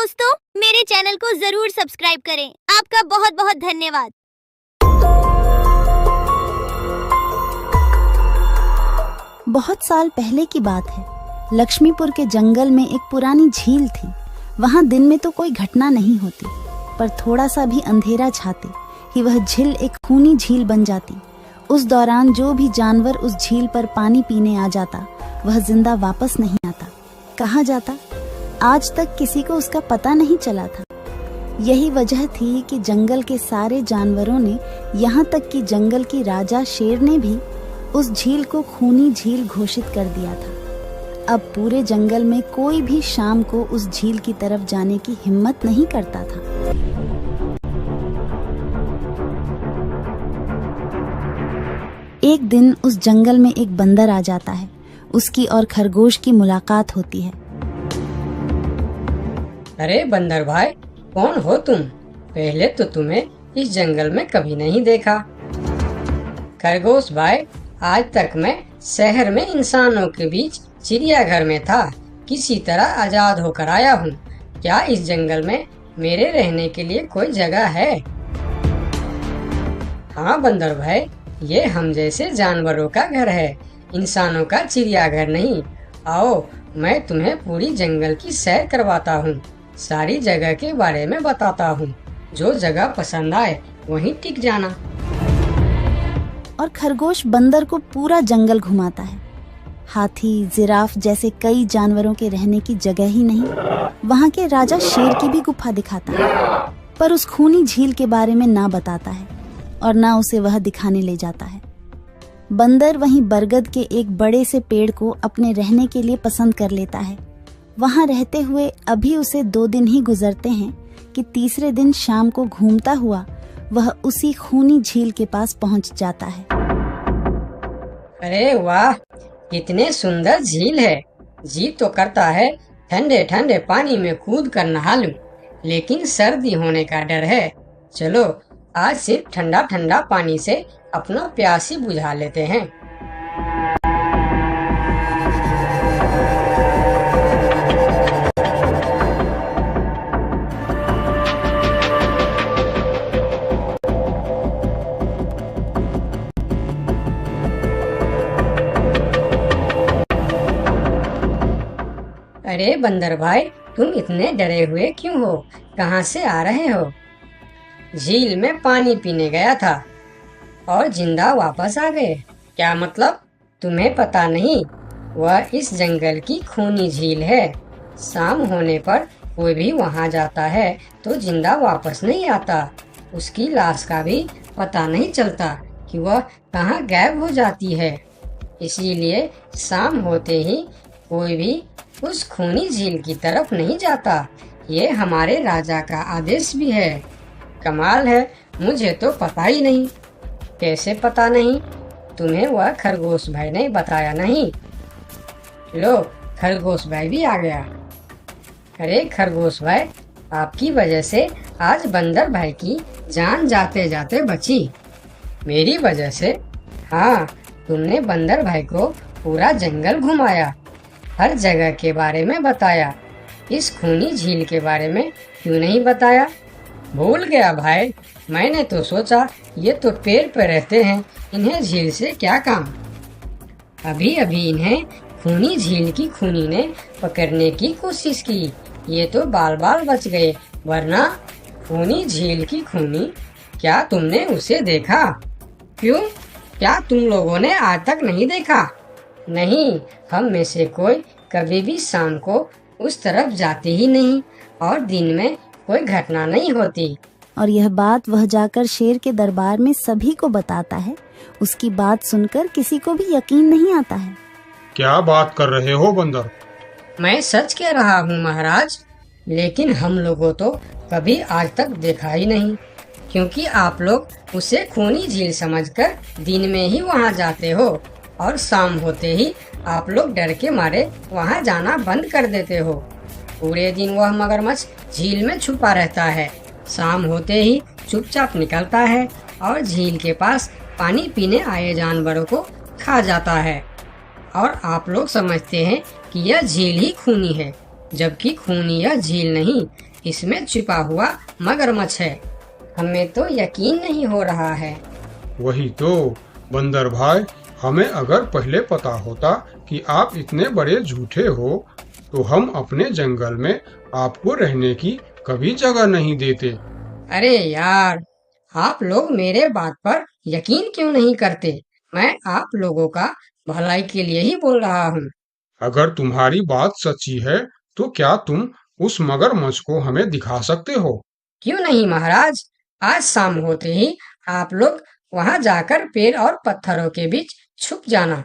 दोस्तों, मेरे चैनल को जरूर सब्सक्राइब करें। आपका बहुत बहुत धन्यवाद। बहुत साल पहले की बात है। लक्ष्मीपुर के जंगल में एक पुरानी झील थी। वहां दिन में तो कोई घटना नहीं होती, पर थोड़ा सा भी अंधेरा छाते ही वह झील एक खूनी झील बन जाती। उस दौरान जो भी जानवर उस झील पर पानी पीने आ जाता, वह जिंदा वापस नहीं आता। कहाँ जाता, आज तक किसी को उसका पता नहीं चला था। यही वजह थी कि जंगल के सारे जानवरों ने, यहाँ तक कि जंगल की राजा शेर ने भी उस झील को खूनी झील घोषित कर दिया था। अब पूरे जंगल में कोई भी शाम को उस झील की तरफ जाने की हिम्मत नहीं करता था। एक दिन उस जंगल में एक बंदर आ जाता है। उसकी और खरगोश की मुलाकात होती है। अरे बंदर भाई, कौन हो तुम? पहले तो तुम्हें इस जंगल में कभी नहीं देखा। खरगोश भाई, आज तक मैं शहर में इंसानों के बीच चिड़ियाघर में था। किसी तरह आजाद होकर आया हूँ। क्या इस जंगल में मेरे रहने के लिए कोई जगह है? हाँ बंदर भाई, ये हम जैसे जानवरों का घर है, इंसानों का चिड़ियाघर नहीं। आओ, मैं तुम्हें पूरी जंगल की सैर करवाता हूँ, सारी जगह के बारे में बताता हूँ। जो जगह पसंद आए वहीं टिक जाना। और खरगोश बंदर को पूरा जंगल घुमाता है। हाथी, जिराफ जैसे कई जानवरों के रहने की जगह ही नहीं, वहाँ के राजा शेर की भी गुफा दिखाता है, पर उस खूनी झील के बारे में ना बताता है और ना उसे वह दिखाने ले जाता है। बंदर वहीं बरगद के एक बड़े से पेड़ को अपने रहने के लिए पसंद कर लेता है। वहां रहते हुए अभी उसे 2 दिन ही गुजरते हैं कि तीसरे दिन शाम को घूमता हुआ वह उसी खूनी झील के पास पहुंच जाता है। अरे वाह, कितने सुंदर झील है। जी तो करता है ठंडे ठंडे पानी में कूद कर नहा लूं, लेकिन सर्दी होने का डर है। चलो, आज सिर्फ ठंडा ठंडा पानी से अपना प्यास ही बुझा लेते हैं। अरे बंदर भाई, तुम इतने डरे हुए क्यों हो? कहाँ से आ रहे हो? झील में पानी पीने गया था और जिंदा वापस आ गए। क्या मतलब? तुम्हें पता नहीं? वह इस जंगल की खूनी झील है। शाम होने पर कोई भी वहां जाता है तो जिंदा वापस नहीं आता। उसकी लाश का भी पता नहीं चलता कि वह कहाँ गायब हो जाती है। इसीलिए शाम होते ही कोई भी उस खूनी झील की तरफ नहीं जाता। ये हमारे राजा का आदेश भी है। कमाल है, मुझे तो पता ही नहीं। कैसे पता नहीं? तुम्हें वह खरगोश भाई ने बताया नहीं? लो, खरगोश भाई भी आ गया। अरे खरगोश भाई, आपकी वजह से आज बंदर भाई की जान जाते जाते बची। मेरी वजह से? हाँ, तुमने बंदर भाई को पूरा जंगल घुमाया, हर जगह के बारे में बताया। इस खूनी झील के बारे में क्यों नहीं बताया? भूल गया भाई, मैंने तो सोचा ये तो पेड़ पे रहते हैं, इन्हें झील से क्या काम। अभी अभी इन्हें खूनी झील की खूनी ने पकड़ने की कोशिश की, ये तो बाल बाल बच गए, वरना खूनी झील की खूनी, क्या तुमने उसे देखा? क्यों, क्या तुम लोगों ने आज तक नहीं देखा? नहीं, हम में से कोई कभी भी शाम को उस तरफ जाते ही नहीं और दिन में कोई घटना नहीं होती। और यह बात वह जाकर शेर के दरबार में सभी को बताता है। उसकी बात सुनकर किसी को भी यकीन नहीं आता है। क्या बात कर रहे हो बंदर? मैं सच कह रहा हूँ महाराज, लेकिन हम लोगों तो कभी आज तक देखा ही नहीं, क्योंकि आप लोग उसे खूनी झील समझकर दिन में ही वहाँ जाते हो और शाम होते ही आप लोग डर के मारे वहाँ जाना बंद कर देते हो। पूरे दिन वह मगरमच्छ झील में छुपा रहता है, शाम होते ही चुपचाप निकलता है और झील के पास पानी पीने आए जानवरों को खा जाता है। और आप लोग समझते हैं कि यह झील ही खूनी है, जबकि खूनी यह झील नहीं, इसमें छिपा हुआ मगरमच्छ है। हमें तो यकीन नहीं हो रहा है। वही तो बंदर भाई, हमें अगर पहले पता होता कि आप इतने बड़े झूठे हो तो हम अपने जंगल में आपको रहने की कभी जगह नहीं देते। अरे यार, आप लोग मेरे बात पर यकीन क्यों नहीं करते? मैं आप लोगों का भलाई के लिए ही बोल रहा हूँ। अगर तुम्हारी बात सच्ची है तो क्या तुम उस मगरमच्छ को हमें दिखा सकते हो? क्यों नहीं महाराज, आज शाम होते ही आप लोग वहाँ जाकर पेड़ और पत्थरों के बीच छुप जाना।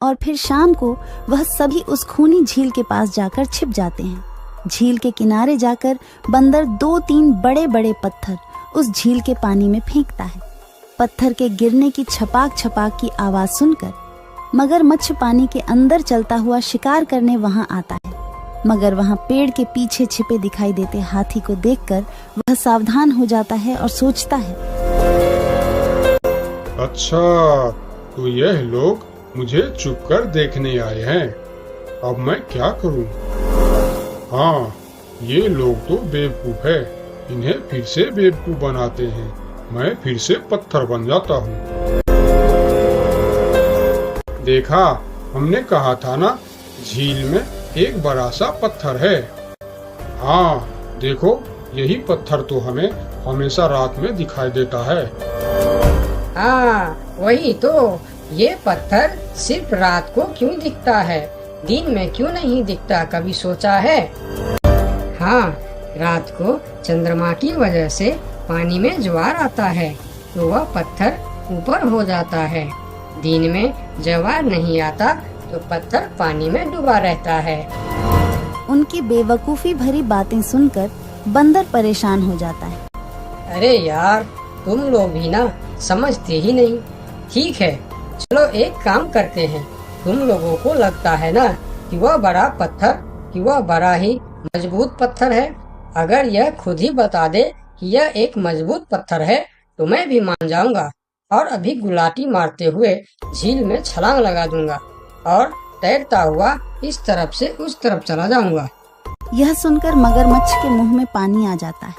और फिर शाम को वह सभी उस खूनी झील के पास जाकर छिप जाते हैं। झील के किनारे जाकर बंदर 2-3 बड़े बड़े पत्थर उस झील के पानी में फेंकता है। पत्थर के गिरने की छपाक छपाक की आवाज सुनकर मगरमच्छ पानी के अंदर चलता हुआ शिकार करने वहां आता है। मगर वहां पेड़ के पीछे छिपे दिखाई देते हाथी को देखकर वह सावधान हो जाता है और सोचता है, अच्छा, तो यह लोग मुझे छुपकर देखने आए हैं। अब मैं क्या करूं? हाँ, ये लोग तो बेवकूफ है। इन्हें फिर से बेवकूफ बनाते हैं। मैं फिर से पत्थर बन जाता हूँ। देखा, हमने कहा था ना, झील में एक बड़ा सा पत्थर है। हाँ, देखो, यही पत्थर तो हमें हमेशा रात में दिखाई देता है। हाँ, वही तो। ये पत्थर सिर्फ रात को क्यों दिखता है, दिन में क्यों नहीं दिखता, कभी सोचा है? हाँ, रात को चंद्रमा की वजह से पानी में ज्वार आता है तो वह पत्थर ऊपर हो जाता है। दिन में ज्वार नहीं आता तो पत्थर पानी में डूबा रहता है। उनकी बेवकूफी भरी बातें सुनकर बंदर परेशान हो जाता है। अरे यार, तुम लोग भी ना समझते ही नहीं। ठीक है, चलो एक काम करते हैं। तुम लोगों को लगता है ना कि वह बड़ा पत्थर, कि वह बड़ा ही मजबूत पत्थर है। अगर यह खुद ही बता दे कि यह एक मजबूत पत्थर है तो मैं भी मान जाऊंगा और अभी गुलाटी मारते हुए झील में छलांग लगा दूंगा और तैरता हुआ इस तरफ से उस तरफ चला जाऊंगा। यह सुनकर मगरमच्छ के मुंह में पानी आ जाता है।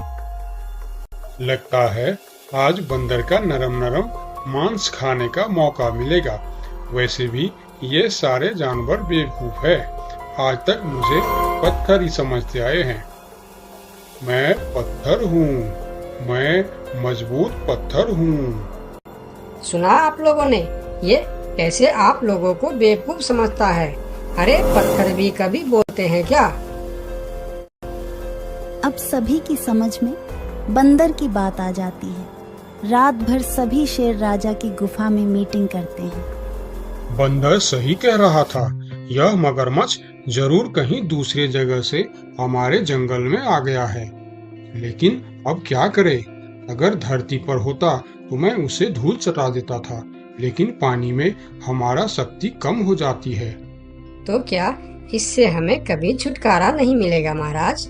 लगता है आज बंदर का नरम नरम मांस खाने का मौका मिलेगा। वैसे भी ये सारे जानवर बेवकूफ है। आज तक मुझे पत्थर ही समझते आए हैं। मैं पत्थर हूँ, मैं मजबूत पत्थर हूँ। सुना आप लोगों ने? ये कैसे आप लोगों को बेवकूफ समझता है? अरे पत्थर भी कभी बोलते हैं क्या? अब सभी की समझ में बंदर की बात आ जाती है। रात भर सभी शेर राजा की गुफा में मीटिंग करते हैं। बंदर सही कह रहा था। यह मगरमच्छ जरूर कहीं दूसरे जगह से हमारे जंगल में आ गया है। लेकिन अब क्या करे? अगर धरती पर होता तो मैं उसे धूल चटा देता था, लेकिन पानी में हमारा शक्ति कम हो जाती है। तो क्या इससे हमें कभी छुटकारा नहीं मिलेगा महाराज?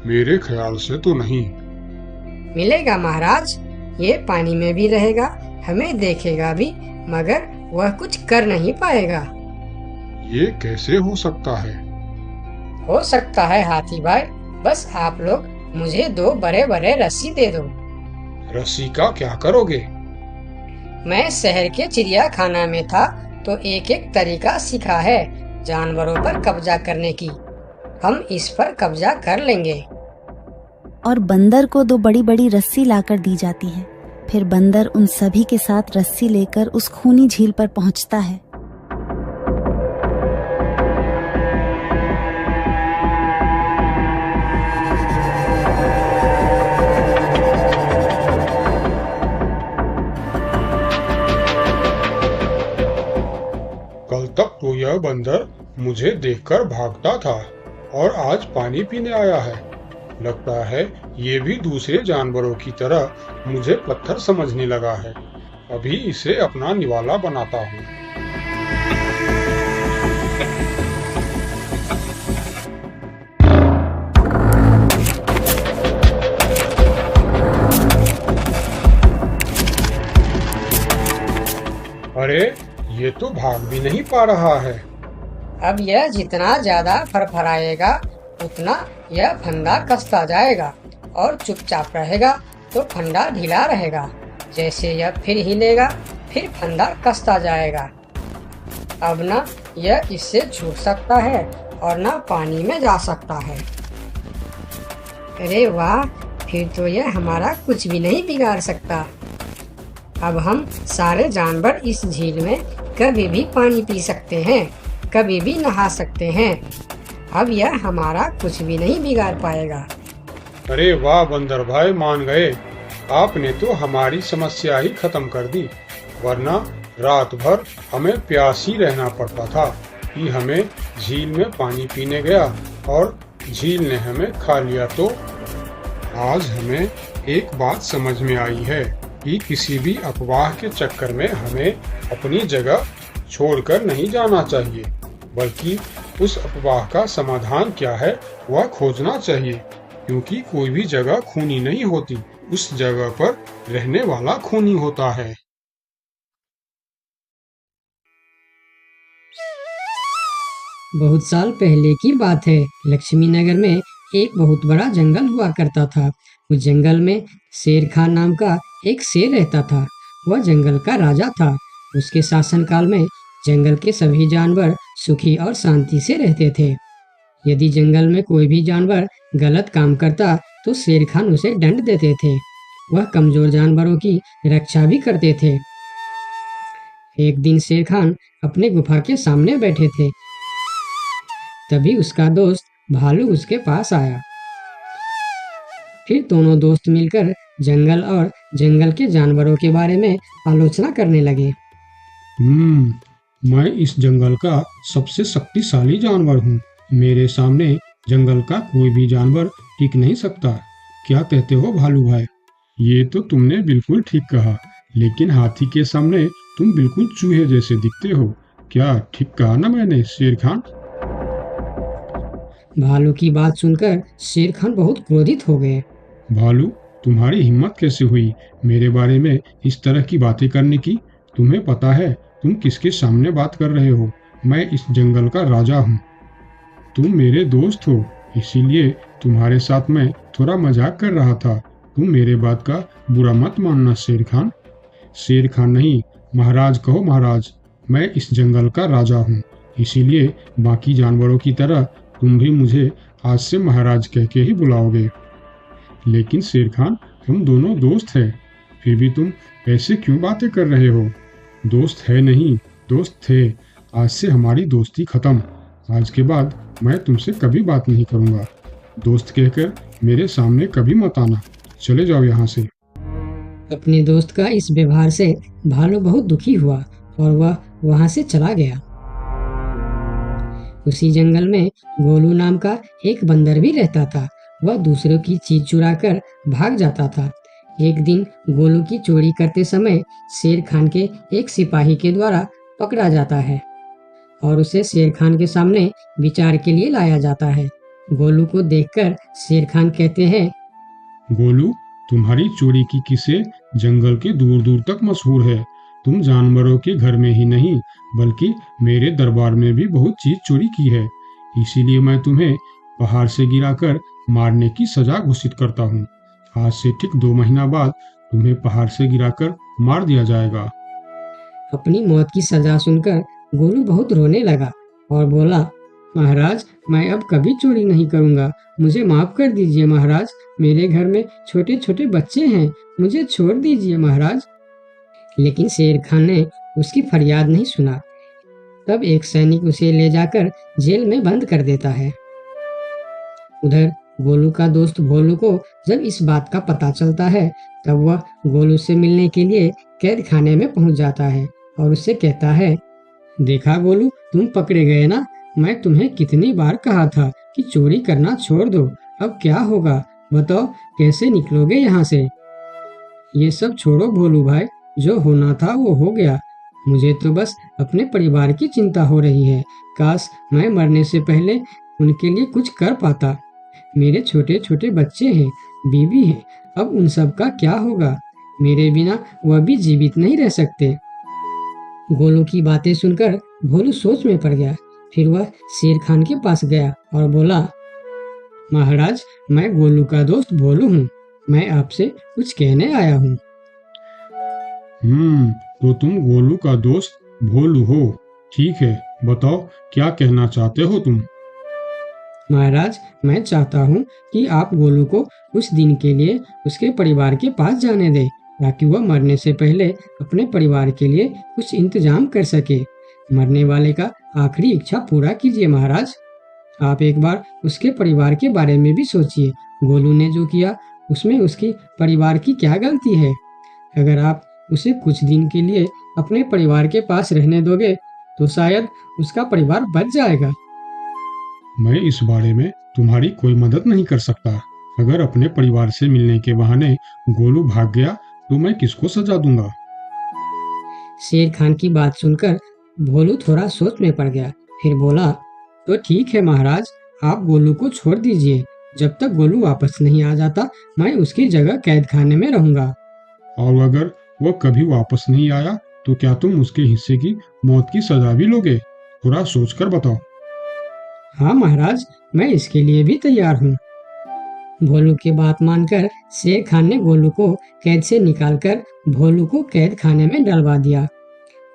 मेरे ख्याल से तो नहीं। मिलेगा महाराज। ये पानी में भी रहेगा, हमें देखेगा भी, मगर वह कुछ कर नहीं पाएगा। ये कैसे हो सकता है? हो सकता है हाथी भाई। बस आप लोग मुझे 2 बड़े बड़े रस्सी दे दो। रस्सी का क्या करोगे? मैं शहर के चिड़ियाखाना में था तो एक एक तरीका सीखा है जानवरों पर कब्जा करने की। हम इस पर कब्जा कर लेंगे। और बंदर को 2 बड़ी बड़ी रस्सी लाकर दी जाती है। फिर बंदर उन सभी के साथ रस्सी लेकर उस खूनी झील पर पहुंचता है। कल तक तो यह बंदर मुझे देखकर भागता था और आज पानी पीने आया है। लगता है ये भी दूसरे जानवरों की तरह मुझे पत्थर समझने लगा है। अभी इसे अपना निवाला बनाता हूँ। अरे, ये तो भाग भी नहीं पा रहा है। अब यह जितना ज्यादा फरफराएगा उतना यह फंदा कसता जाएगा और चुपचाप रहेगा तो फंदा ढीला रहेगा। जैसे यह फिर हिलेगा फिर फंदा कसता जाएगा। अब ना यह इससे छूट सकता है और ना पानी में जा सकता है। अरे वाह, फिर तो यह हमारा कुछ भी नहीं बिगाड़ सकता। अब हम सारे जानवर इस झील में कभी भी पानी पी सकते हैं, कभी भी नहा सकते हैं। अब यह हमारा कुछ भी नहीं बिगाड़ पाएगा। अरे वाह बंदर भाई, मान गए। आपने तो हमारी समस्या ही खत्म कर दी, वरना रात भर हमें प्यास ही रहना पड़ता था कि हमें झील में पानी पीने गया और झील ने हमें खा लिया। तो आज हमें एक बात समझ में आई है कि किसी भी अफवाह के चक्कर में हमें अपनी जगह छोड़कर नहीं जाना चाहिए, बल्कि उस अफवाह का समाधान क्या है वह खोजना चाहिए, क्योंकि कोई भी जगह खूनी नहीं होती, उस जगह पर रहने वाला खूनी होता है। बहुत साल पहले की बात है। लक्ष्मी नगर में एक बहुत बड़ा जंगल हुआ करता था। उस जंगल में शेर खान नाम का एक शेर रहता था। वह जंगल का राजा था। उसके शासनकाल में जंगल के सभी जानवर सुखी और शांति से रहते थे। यदि जंगल में कोई भी जानवर गलत काम करता तो शेर खान उसे दंड देते थे। वह कमजोर जानवरों की रक्षा भी करते थे। एक दिन शेर खान अपने गुफा के सामने बैठे थे। तभी उसका दोस्त भालू उसके पास आया। फिर दोनों दोस्त मिलकर जंगल और जंगल के जानवरों के बारे में आलोचना करने लगे। मैं इस जंगल का सबसे शक्तिशाली जानवर हूँ। मेरे सामने जंगल का कोई भी जानवर टिक नहीं सकता। क्या कहते हो भालू भाई? ये तो तुमने बिल्कुल ठीक कहा, लेकिन हाथी के सामने तुम बिल्कुल चूहे जैसे दिखते हो। क्या ठीक कहा ना मैंने शेर खान? भालू की बात सुनकर शेर खान बहुत क्रोधित हो गए। भालू, तुम्हारी हिम्मत कैसे हुई मेरे बारे में इस तरह की बातें करने की? तुम्हें पता है तुम किसके सामने बात कर रहे हो? मैं इस जंगल का राजा हूँ। तुम मेरे दोस्त हो, इसीलिए तुम्हारे साथ मैं थोड़ा मजाक कर रहा था। तुम मेरे बात का बुरा मत मानना शेर खान। शेर खान नहीं, महाराज कहो महाराज। मैं इस जंगल का राजा हूँ, इसीलिए बाकी जानवरों की तरह तुम भी मुझे आज से महाराज कह के ही बुलाओगे। लेकिन शेर खान, हम दोनों दोस्त हैं, फिर भी तुम ऐसे क्यों बातें कर रहे हो? दोस्त है नहीं, दोस्त थे। आज से हमारी दोस्ती खत्म। आज के बाद मैं तुमसे कभी बात नहीं करूँगा। दोस्त कहकर मेरे सामने कभी मत आना। चले जाओ यहाँ से। अपने दोस्त का इस व्यवहार से भालू बहुत दुखी हुआ और वह वहां से चला गया। उसी जंगल में गोलू नाम का एक बंदर भी रहता था। वह दूसरों की चीज चुराकर भाग जाता था। एक दिन गोलू की चोरी करते समय शेर खान के एक सिपाही के द्वारा पकड़ा जाता है और उसे शेर खान के सामने विचार के लिए लाया जाता है। गोलू को देखकर शेर खान कहते हैं, गोलू, तुम्हारी चोरी की किस्से जंगल के दूर दूर तक मशहूर है। तुम जानवरों के घर में ही नहीं, बल्कि मेरे दरबार में भी बहुत चीज चोरी की है। इसीलिए मैं तुम्हें पहाड़ से गिराकर मारने की सजा घोषित करता हूँ। आज से ठीक 2 महीना बाद तुम्हें पहाड़ से गिराकर मार दिया जाएगा। अपनी मौत की सजा सुनकर गोलू बहुत रोने लगा और बोला, महाराज, मैं अब कभी चोरी नहीं करूँगा। मुझे माफ कर दीजिए महाराज। मेरे घर में छोटे छोटे बच्चे हैं, मुझे छोड़ दीजिए महाराज। लेकिन शेर खान ने उसकी फरियाद नहीं सुना। तब एक सैनिक उसे ले जाकर जेल में बंद कर देता है। उधर गोलू का दोस्त भोलू को जब इस बात का पता चलता है, तब वह गोलू से मिलने के लिए कैद खाने में पहुंच जाता है और उससे कहता है, देखा गोलू, तुम पकड़े गए ना। मैं तुम्हें कितनी बार कहा था कि चोरी करना छोड़ दो। अब क्या होगा बताओ, कैसे निकलोगे यहाँ से? ये सब छोड़ो भोलू भाई, जो होना था वो हो गया। मुझे तो बस अपने परिवार की चिंता हो रही है। काश मैं मरने से पहले उनके लिए कुछ कर पाता। मेरे छोटे छोटे बच्चे हैं, बीवी है, अब उन सब का क्या होगा? मेरे बिना वह भी जीवित नहीं रह सकते। गोलू की बातें सुनकर भोलू सोच में पड़ गया। फिर वह शेर खान के पास गया और बोला, महाराज, मैं गोलू का दोस्त भोलू हूँ। मैं आपसे कुछ कहने आया हूँ। तो तुम गोलू का दोस्त भोलू हो। ठीक है, बताओ क्या कहना चाहते हो तुम। महाराज, मैं चाहता हूँ कि आप गोलू को कुछ दिन के लिए उसके परिवार के पास जाने दें, ताकि वह मरने से पहले अपने परिवार के लिए कुछ इंतजाम कर सके। मरने वाले का आखिरी इच्छा पूरा कीजिए महाराज। आप एक बार उसके परिवार के बारे में भी सोचिए। गोलू ने जो किया उसमें उसकी परिवार की क्या गलती है? अगर आप उसे कुछ दिन के लिए अपने परिवार के पास रहने दोगे तो शायद उसका परिवार बच जाएगा। मैं इस बारे में तुम्हारी कोई मदद नहीं कर सकता। अगर अपने परिवार से मिलने के बहाने गोलू भाग गया तो मैं किसको सजा दूंगा? शेर खान की बात सुनकर भोलू थोड़ा सोच में पड़ गया। फिर बोला, तो ठीक है महाराज, आप गोलू को छोड़ दीजिए। जब तक गोलू वापस नहीं आ जाता मैं उसकी जगह कैद खाने में रहूंगा। और अगर वह कभी वापस नहीं आया तो क्या तुम उसके हिस्से की मौत की सजा भी लोगे? थोड़ा सोचकर बताओ। हाँ महाराज, मैं इसके लिए भी तैयार हूँ। भोलू की बात मानकर शेर खान ने गोलू को कैद से निकालकर भोलू को कैद खाने में डलवा दिया।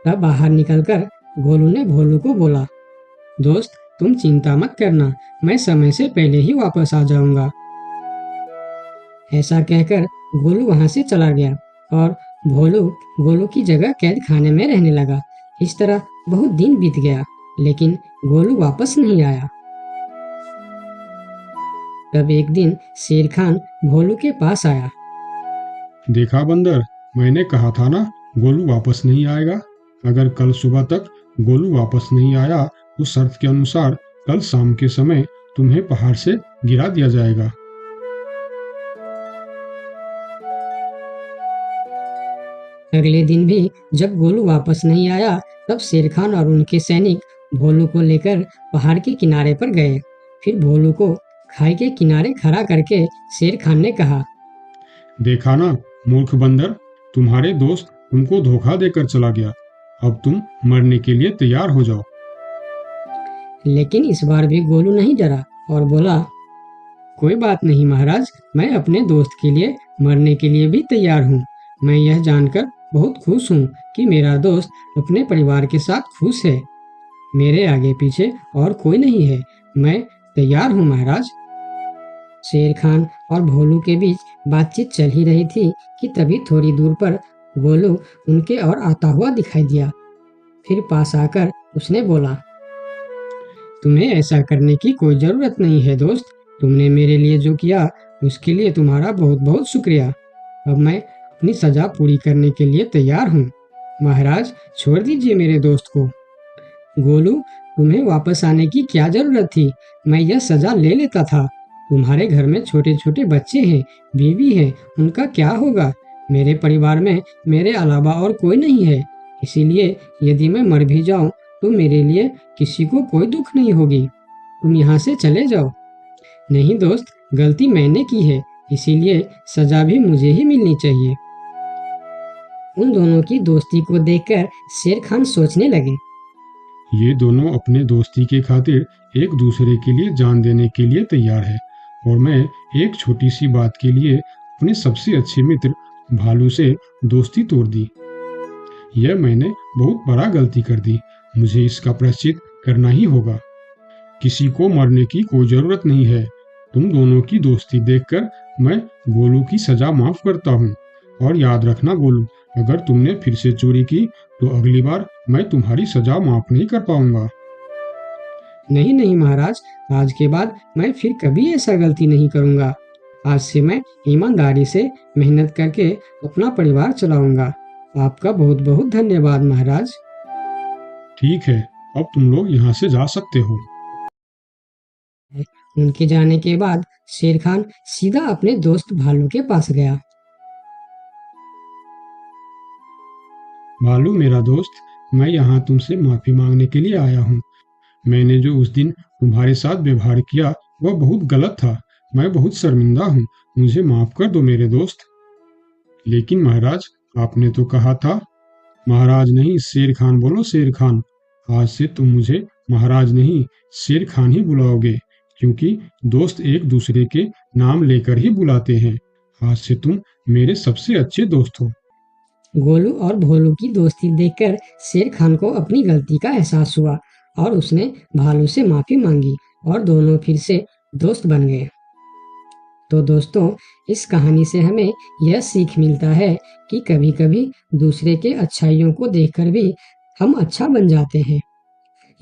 तब बाहर निकलकर गोलू ने भोलू को बोला, दोस्त तुम चिंता मत करना, मैं समय से पहले ही वापस आ जाऊंगा। ऐसा कहकर गोलू वहां से चला गया और भोलू गोलू की जगह कैद खाने में रहने लगा। इस तरह बहुत दिन बीत गया, लेकिन गोलू वापस नहीं आया। तब एक दिन शेर खान भोलू के पास आया। देखा बंदर, मैंने कहा था ना गोलू वापस नहीं आएगा। अगर कल सुबह तक गोलू वापस नहीं आया तो शर्त के अनुसार कल शाम के समय तुम्हें पहाड़ से गिरा दिया जाएगा। अगले दिन भी जब गोलू वापस नहीं आया तब शेर खान और उनके सैनिक भोलू को लेकर पहाड़ के किनारे पर गए। फिर भोलू को खाई के किनारे खड़ा करके शेर खान ने कहा, देखा ना मूर्ख बंदर, तुम्हारे दोस्त तुमको धोखा देकर चला गया। अब तुम मरने के लिए तैयार हो जाओ। लेकिन इस बार भी गोलू नहीं डरा और बोला, कोई बात नहीं महाराज, मैं अपने दोस्त के लिए मरने के लिए भी तैयार हूँ। मैं यह जानकर बहुत खुश हूँ कि मेरा दोस्त अपने परिवार के साथ खुश है। मेरे आगे पीछे और कोई नहीं है, मैं तैयार हूँ महाराज। शेर खान और भोलू के बीच बातचीत चल ही रही थी कि तभी थोड़ी दूर पर गोलू उनके और आता हुआ दिखाई दिया। फिर पास आकर उसने बोला, तुम्हें ऐसा करने की कोई जरूरत नहीं है दोस्त। तुमने मेरे लिए जो किया उसके लिए तुम्हारा बहुत बहुत शुक्रिया। अब मैं अपनी सजा पूरी करने के लिए तैयार हूँ। महाराज छोड़ दीजिए मेरे दोस्त को। गोलू, तुम्हें वापस आने की क्या जरूरत थी? मैं यह सजा ले लेता था। तुम्हारे घर में छोटे छोटे बच्चे हैं, बीवी है, उनका क्या होगा? मेरे परिवार में मेरे अलावा और कोई नहीं है, इसीलिए यदि मैं मर भी जाऊं तो मेरे लिए किसी को कोई दुख नहीं होगी। तुम यहाँ से चले जाओ। नहीं दोस्त, गलती मैंने की है, इसीलिए सजा भी मुझे ही मिलनी चाहिए। उन दोनों की दोस्ती को देखकर शेर खान सोचने लगे, ये दोनों अपने दोस्ती के खातिर एक दूसरे के लिए जान देने के लिए तैयार है, और मैं एक छोटी सी बात के लिए अपने सबसे अच्छे मित्र भालू से दोस्ती तोड़ दी। यह मैंने बहुत बड़ा गलती कर दी। मुझे इसका प्रायश्चित करना ही होगा। किसी को मरने की कोई जरूरत नहीं है। तुम दोनों की दोस्ती देखकर मैं गोलू की सजा माफ करता हूँ। और याद रखना गोलू, अगर तुमने फिर से चोरी की तो अगली बार मैं तुम्हारी सजा माफ नहीं कर पाऊंगा। नहीं नहीं महाराज, आज के बाद मैं फिर कभी ऐसा गलती नहीं करूंगा। आज से मैं ईमानदारी से मेहनत करके अपना परिवार चलाऊंगा। आपका बहुत बहुत धन्यवाद महाराज। ठीक है, अब तुम लोग यहाँ से जा सकते हो। उनके जाने के बाद शेर खान सीधा अपने दोस्त भालू के पास गया। भालू मेरा दोस्त, मैं यहाँ तुमसे माफी मांगने के लिए आया हूँ। मैंने जो उस दिन तुम्हारे साथ व्यवहार किया वह बहुत गलत था। मैं बहुत शर्मिंदा हूँ, मुझे माफ कर दो मेरे दोस्त। लेकिन महाराज, आपने तो कहा था। महाराज नहीं, शेर खान बोलो, शेर खान। आज से तुम मुझे महाराज नहीं शेर खान ही बुलाओगे, क्योंकि दोस्त एक दूसरे के नाम लेकर ही बुलाते हैं। आज से तुम मेरे सबसे अच्छे दोस्त हो। गोलू और भोलू की दोस्ती देखकर शेर खान को अपनी गलती का एहसास हुआ और उसने भालू से माफी मांगी और दोनों फिर से दोस्त बन गए। तो दोस्तों, इस कहानी से हमें यह सीख मिलता है कि कभी-कभी दूसरे के अच्छाइयों को देखकर भी हम अच्छा बन जाते हैं।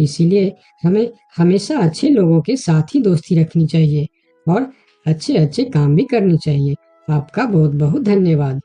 इसीलिए हमें हमेशा अच्छे लोगों के साथ ही दोस्ती रखनी चाहिए और अच्छे-अच्छे काम भी करनी चाहिए। आपका बहुत-बहुत धन्यवाद।